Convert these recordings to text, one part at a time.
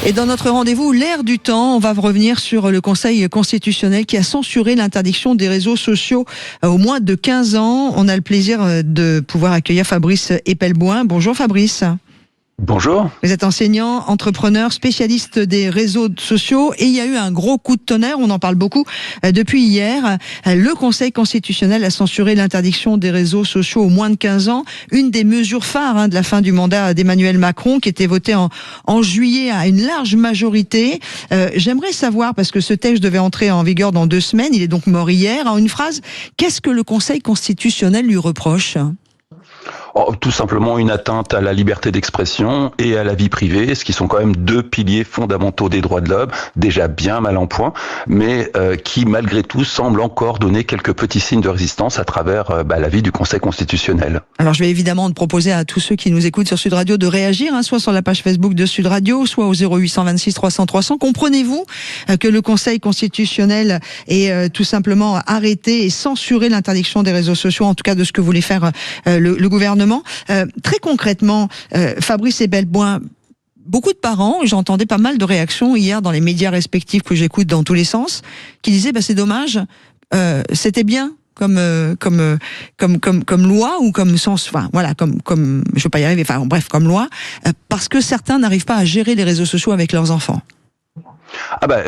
Et dans notre rendez-vous, l'air du temps, on va revenir sur le Conseil constitutionnel qui a censuré l'interdiction des réseaux sociaux aux moins de 15 ans. On a le plaisir de pouvoir accueillir Fabrice Epelboin. Bonjour Fabrice. Bonjour. Vous êtes enseignant, entrepreneur, spécialiste des réseaux sociaux et il y a eu un gros coup de tonnerre, on en parle beaucoup depuis hier. Le Conseil constitutionnel a censuré l'interdiction des réseaux sociaux aux moins de 15 ans, une des mesures phares de la fin du mandat d'Emmanuel Macron qui était votée en juillet à une large majorité. J'aimerais savoir, parce que ce texte devait entrer en vigueur dans 2 semaines, il est donc mort hier, en une phrase, qu'est-ce que le Conseil constitutionnel lui reproche ? Tout simplement une atteinte à la liberté d'expression et à la vie privée, ce qui sont quand même 2 piliers fondamentaux des droits de l'homme, déjà bien mal en point, mais qui malgré tout semblent encore donner quelques petits signes de résistance à travers l'avis du Conseil constitutionnel. Alors je vais évidemment proposer à tous ceux qui nous écoutent sur Sud Radio de réagir, soit sur la page Facebook de Sud Radio, soit au 0826 300 300. Comprenez-vous que le Conseil constitutionnel ait tout simplement arrêté et censuré l'interdiction des réseaux sociaux, en tout cas de ce que voulait faire le gouvernement. Très concrètement, Fabrice Epelboin, beaucoup de parents, j'entendais pas mal de réactions hier dans les médias respectifs que j'écoute dans tous les sens, qui disaient c'est dommage, c'était bien comme loi ou comme sens, enfin voilà, comme je veux pas y arriver, enfin bref, comme loi, parce que certains n'arrivent pas à gérer les réseaux sociaux avec leurs enfants.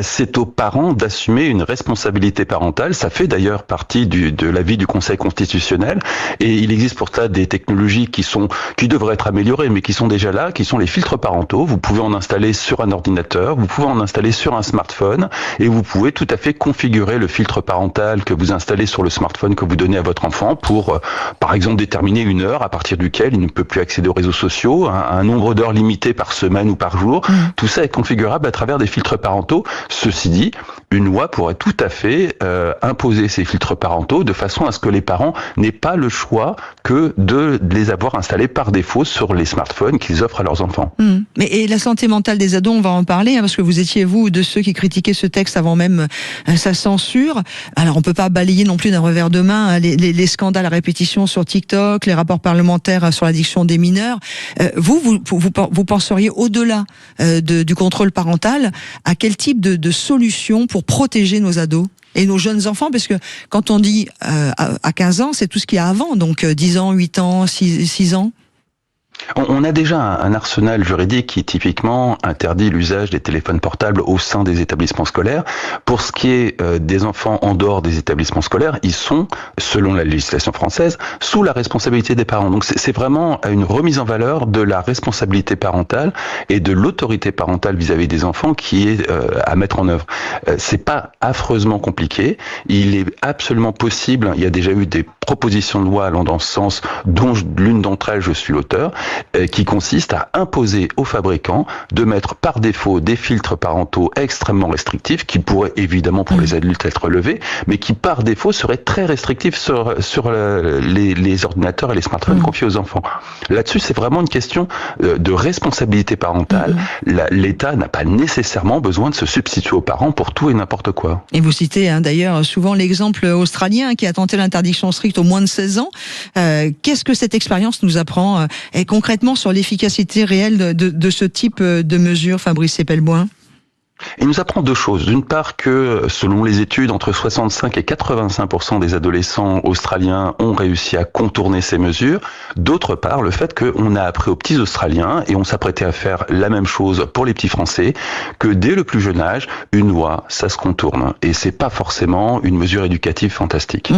C'est aux parents d'assumer une responsabilité parentale. Ça fait d'ailleurs partie de l'avis du Conseil constitutionnel. Et il existe pour ça des technologies qui devraient être améliorées, mais qui sont déjà là, qui sont les filtres parentaux. Vous pouvez en installer sur un ordinateur, vous pouvez en installer sur un smartphone, et vous pouvez tout à fait configurer le filtre parental que vous installez sur le smartphone que vous donnez à votre enfant pour, par exemple, déterminer une heure à partir duquel il ne peut plus accéder aux réseaux sociaux, un nombre d'heures limité par semaine ou par jour. Tout ça est configurable à travers des filtres parentaux. Ceci dit, une loi pourrait tout à fait imposer ces filtres parentaux de façon à ce que les parents n'aient pas le choix que de les avoir installés par défaut sur les smartphones qu'ils offrent à leurs enfants. Et la santé mentale des ados, on va en parler, parce que vous étiez, vous, de ceux qui critiquaient ce texte avant même sa censure. Alors, on peut pas balayer non plus d'un revers de main les scandales à répétition sur TikTok, les rapports parlementaires sur l'addiction des mineurs. Vous penseriez au-delà du contrôle parental, à quel type de solution pour protéger nos ados et nos jeunes enfants, parce que quand on dit à 15 ans, c'est tout ce qu'il y a avant, donc 10 ans, 8 ans, 6 ans. On a déjà un arsenal juridique qui typiquement interdit l'usage des téléphones portables au sein des établissements scolaires. Pour ce qui est des enfants en dehors des établissements scolaires, ils sont, selon la législation française, sous la responsabilité des parents. Donc c'est vraiment une remise en valeur de la responsabilité parentale et de l'autorité parentale vis-à-vis des enfants qui est à mettre en œuvre. C'est pas affreusement compliqué. Il est absolument possible. Il y a déjà eu des propositions de loi allant dans ce sens, dont l'une d'entre elles, je suis l'auteur, qui consiste à imposer aux fabricants de mettre par défaut des filtres parentaux extrêmement restrictifs, qui pourraient évidemment pour les adultes être levés, mais qui par défaut seraient très restrictifs sur les ordinateurs et les smartphones confiés aux enfants. Là-dessus, c'est vraiment une question de responsabilité parentale. L'État n'a pas nécessairement besoin de se substituer aux parents pour tout et n'importe quoi. Et vous citez d'ailleurs souvent l'exemple australien qui a tenté l'interdiction stricte aux moins de 16 ans. Qu'est-ce que cette expérience nous apprend concrètement sur l'efficacité réelle de ce type de mesures, Fabrice Epelboin? Il nous apprend 2 choses. D'une part que, selon les études, entre 65 et 85% des adolescents australiens ont réussi à contourner ces mesures. D'autre part, le fait qu'on a appris aux petits Australiens, et on s'apprêtait à faire la même chose pour les petits Français, que dès le plus jeune âge, une loi, ça se contourne. Et c'est pas forcément une mesure éducative fantastique.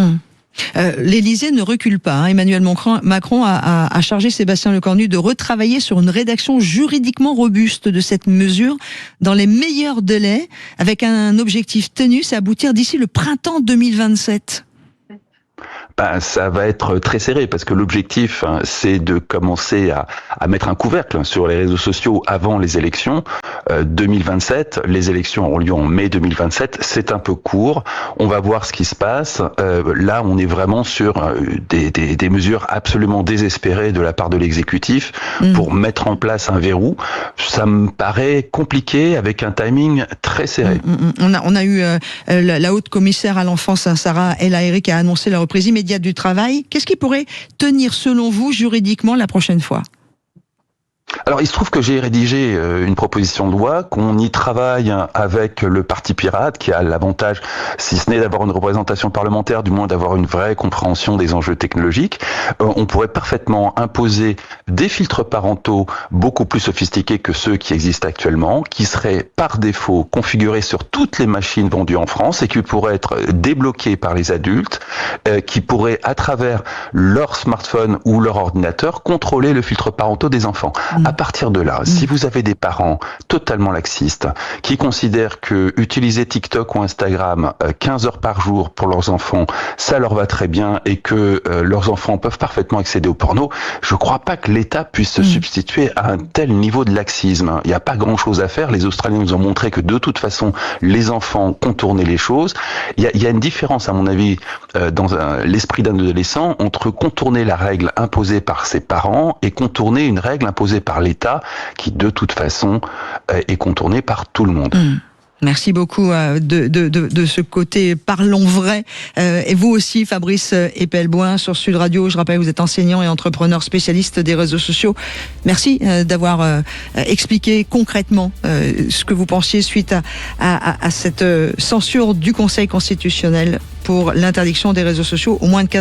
L'Élysée ne recule pas. Emmanuel Macron a chargé Sébastien Lecornu de retravailler sur une rédaction juridiquement robuste de cette mesure dans les meilleurs délais, avec un objectif tenu, c'est aboutir d'ici le printemps 2027. Ça va être très serré parce que l'objectif, c'est de commencer à mettre un couvercle sur les réseaux sociaux avant les élections. 2027, les élections auront lieu en mai 2027, c'est un peu court. On va voir ce qui se passe. Là, on est vraiment sur des mesures absolument désespérées de la part de l'exécutif pour mettre en place un verrou. Ça me paraît compliqué avec un timing très serré. On a eu la haute commissaire à l'enfance, Sarah El Haïry, qui a annoncé la reprise immédiate du travail. Qu'est-ce qui pourrait tenir, selon vous, juridiquement la prochaine fois ? Alors, il se trouve que j'ai rédigé une proposition de loi, qu'on y travaille avec le Parti Pirate, qui a l'avantage, si ce n'est d'avoir une représentation parlementaire, du moins d'avoir une vraie compréhension des enjeux technologiques. On pourrait parfaitement imposer des filtres parentaux beaucoup plus sophistiqués que ceux qui existent actuellement, qui seraient par défaut configurés sur toutes les machines vendues en France et qui pourraient être débloqués par les adultes, qui pourraient, à travers leur smartphone ou leur ordinateur, contrôler le filtre parentaux des enfants. À partir de là, si vous avez des parents totalement laxistes, qui considèrent que utiliser TikTok ou Instagram 15 heures par jour pour leurs enfants, ça leur va très bien et que leurs enfants peuvent parfaitement accéder au porno, je crois pas que l'État puisse se substituer à un tel niveau de laxisme. Il n'y a pas grand-chose à faire. Les Australiens nous ont montré que de toute façon, les enfants contournaient les choses. Il y a une différence, à mon avis, dans l'esprit d'un adolescent, entre contourner la règle imposée par ses parents et contourner une règle imposée par l'État qui, de toute façon, est contournée par tout le monde. Merci beaucoup de ce côté parlons vrai. Et vous aussi, Fabrice Epelboin, sur Sud Radio. Je rappelle que vous êtes enseignant et entrepreneur spécialiste des réseaux sociaux. Merci d'avoir expliqué concrètement ce que vous pensiez suite à cette censure du Conseil constitutionnel pour l'interdiction des réseaux sociaux au moins de 15